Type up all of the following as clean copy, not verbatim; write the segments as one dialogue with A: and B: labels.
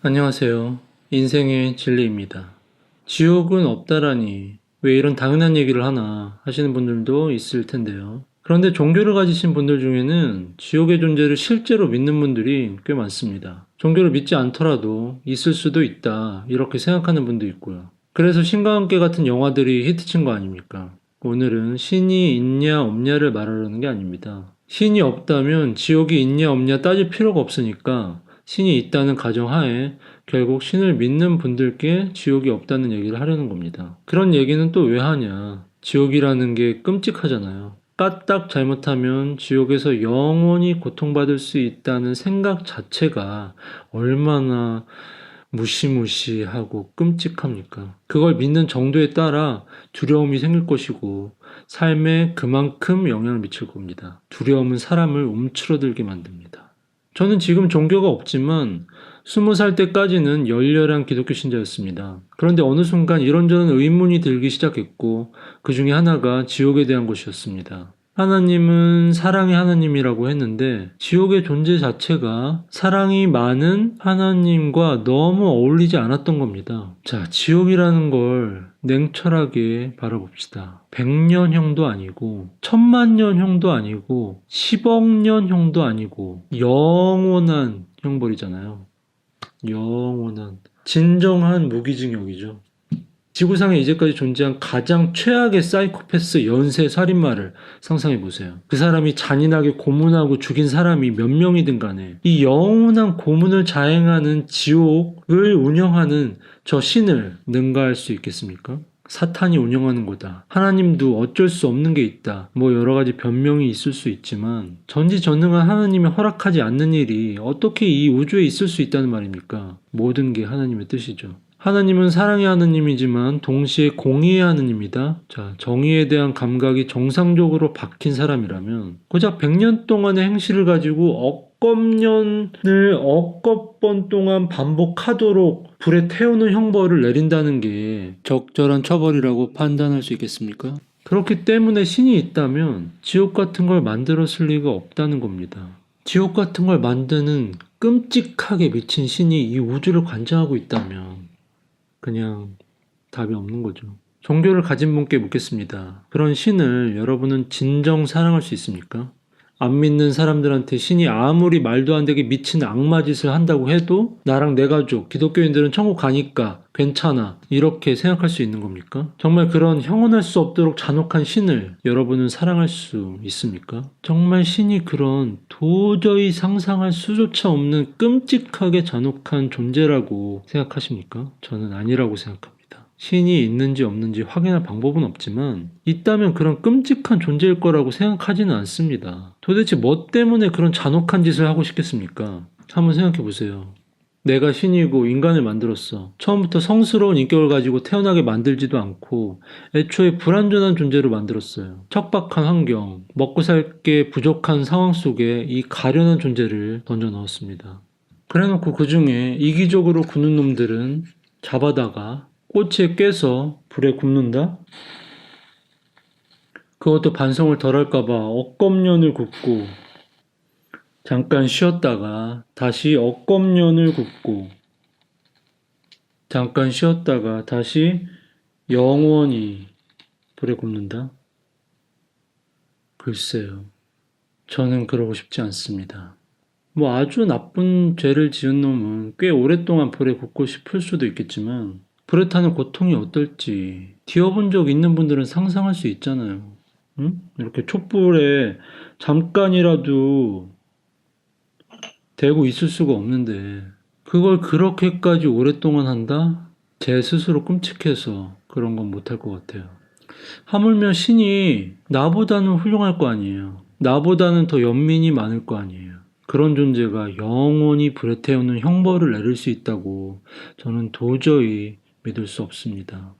A: 안녕하세요. 인생의 진리입니다. 지옥은 없다라니 왜 이런 당연한 얘기를 하나 하시는 분들도 있을 텐데요. 그런데 종교를 가지신 분들 중에는 지옥의 존재를 실제로 믿는 분들이 꽤 많습니다. 종교를 믿지 않더라도 있을 수도 있다 이렇게 생각하는 분도 있고요. 그래서 신과 함께 같은 영화들이 히트친 거 아닙니까? 오늘은 신이 있냐 없냐를 말하려는 게 아닙니다. 신이 없다면 지옥이 있냐 없냐 따질 필요가 없으니까 신이 있다는 가정하에 결국 신을 믿는 분들께 지옥이 없다는 얘기를 하려는 겁니다. 그런 얘기는 또 왜 하냐? 지옥이라는 게 끔찍하잖아요. 까딱 잘못하면 지옥에서 영원히 고통받을 수 있다는 생각 자체가 얼마나 무시무시하고 끔찍합니까? 그걸 믿는 정도에 따라 두려움이 생길 것이고 삶에 그만큼 영향을 미칠 겁니다. 두려움은 사람을 움츠러들게 만듭니다. 저는 지금 종교가 없지만 20살 때까지는 열렬한 기독교 신자였습니다. 그런데 어느 순간 이런저런 의문이 들기 시작했고 그 중에 하나가 지옥에 대한 것이었습니다. 하나님은 사랑의 하나님이라고 했는데 지옥의 존재 자체가 사랑이 많은 하나님과 너무 어울리지 않았던 겁니다. 자, 지옥이라는 걸 냉철하게 바라봅시다. 100년형도 아니고 1000만년형도 아니고 10억년형도 아니고 영원한 형벌이잖아요. 영원한 진정한 무기징역이죠. 지구상에 이제까지 존재한 가장 최악의 사이코패스 연쇄 살인마를 상상해 보세요. 그 사람이 잔인하게 고문하고 죽인 사람이 몇 명이든 간에 이 영원한 고문을 자행하는 지옥을 운영하는 저 신을 능가할 수 있겠습니까? 사탄이 운영하는 거다. 하나님도 어쩔 수 없는 게 있다. 뭐 여러 가지 변명이 있을 수 있지만 전지전능한 하나님이 허락하지 않는 일이 어떻게 이 우주에 있을 수 있다는 말입니까? 모든 게 하나님의 뜻이죠. 하나님은 사랑의 하나님이지만 동시에 공의의 하나님이다. 자, 정의에 대한 감각이 정상적으로 박힌 사람이라면 고작 100년 동안의 행실을 가지고 억겁년을 억겁번 동안 반복하도록 불에 태우는 형벌을 내린다는 게 적절한 처벌이라고 판단할 수 있겠습니까? 그렇기 때문에 신이 있다면 지옥 같은 걸 만들었을 리가 없다는 겁니다. 지옥 같은 걸 만드는 끔찍하게 미친 신이 이 우주를 관장하고 있다면 그냥 답이 없는 거죠. 종교를 가진 분께 묻겠습니다. 그런 신을 여러분은 진정 사랑할 수 있습니까? 안 믿는 사람들한테 신이 아무리 말도 안 되게 미친 악마 짓을 한다고 해도 나랑 내 가족, 기독교인들은 천국 가니까 괜찮아 이렇게 생각할 수 있는 겁니까? 정말 그런 형언할 수 없도록 잔혹한 신을 여러분은 사랑할 수 있습니까? 정말 신이 그런 도저히 상상할 수조차 없는 끔찍하게 잔혹한 존재라고 생각하십니까? 저는 아니라고 생각합니다. 신이 있는지 없는지 확인할 방법은 없지만 있다면 그런 끔찍한 존재일 거라고 생각하지는 않습니다. 도대체 뭐 때문에 그런 잔혹한 짓을 하고 싶겠습니까? 한번 생각해 보세요. 내가 신이고 인간을 만들었어. 처음부터 성스러운 인격을 가지고 태어나게 만들지도 않고 애초에 불완전한 존재로 만들었어요. 척박한 환경, 먹고 살 게 부족한 상황 속에 이 가련한 존재를 던져 넣었습니다. 그래놓고 그 중에 이기적으로 구는 놈들은 잡아다가 꼬치에 깨서 불에 굽는다? 그것도 반성을 덜할까봐 억겁년을 굽고 잠깐 쉬었다가 다시 억겁년을 굽고 잠깐 쉬었다가 다시 영원히 불에 굽는다? 글쎄요. 저는 그러고 싶지 않습니다. 뭐 아주 나쁜 죄를 지은 놈은 꽤 오랫동안 불에 굽고 싶을 수도 있겠지만 불에 타는 고통이 어떨지 뛰어본 적 있는 분들은 상상할 수 있잖아요. 응? 이렇게 촛불에 잠깐이라도 대고 있을 수가 없는데 그걸 그렇게까지 오랫동안 한다? 제 스스로 끔찍해서 그런 건 못할 것 같아요. 하물며 신이 나보다는 훌륭할 거 아니에요. 나보다는 더 연민이 많을 거 아니에요. 그런 존재가 영원히 불에 태우는 형벌을 내릴 수 있다고 저는 도저히 믿을 수 없습니다.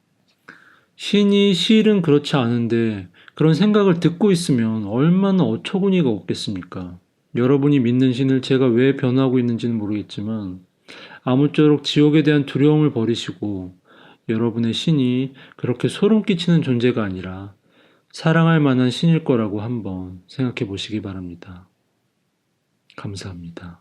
A: 신이 실은 그렇지 않은데 그런 생각을 듣고 있으면 얼마나 어처구니가 없겠습니까? 여러분이 믿는 신을 제가 왜 변호하고 있는지는 모르겠지만 아무쪼록 지옥에 대한 두려움을 버리시고 여러분의 신이 그렇게 소름 끼치는 존재가 아니라 사랑할 만한 신일 거라고 한번 생각해 보시기 바랍니다. 감사합니다.